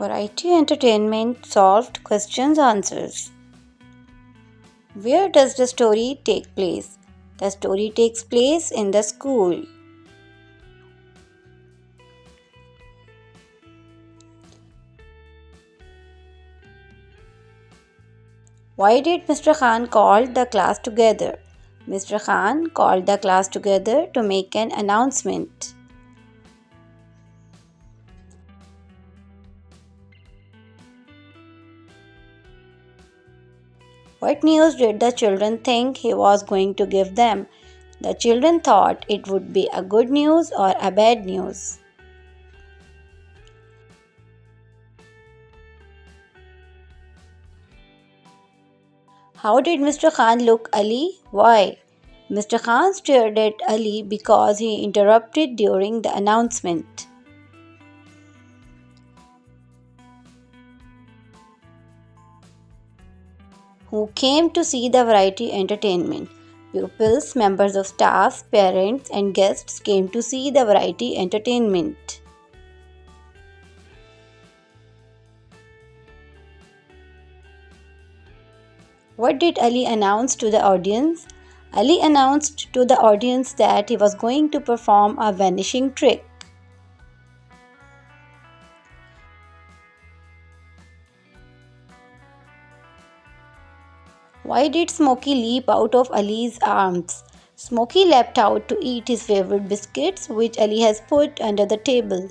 Variety entertainment solved questions answers. Where does the story take place? The story takes place in the school. Why did Mr. Khan call the class together? Mr. Khan called the class together to make an announcement. What news did the children think he was going to give them? The children thought it would be a good news or a bad news. How did Mr. Khan look Ali? Why? Mr. Khan stared at Ali because he interrupted during the announcement. Who came to see the variety entertainment? Pupils, members of staff, parents, and guests came to see the variety entertainment. What did Ali announce to the audience? Ali announced to the audience that he was going to perform a vanishing trick. Why did Smokey leap out of Ali's arms? Smokey leapt out to eat his favorite biscuits, which Ali has put under the table.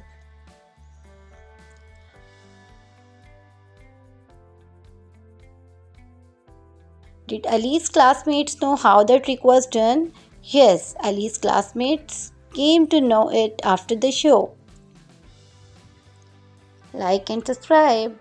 Did Ali's classmates know how the trick was done? Yes, Ali's classmates came to know it after the show. Like and subscribe.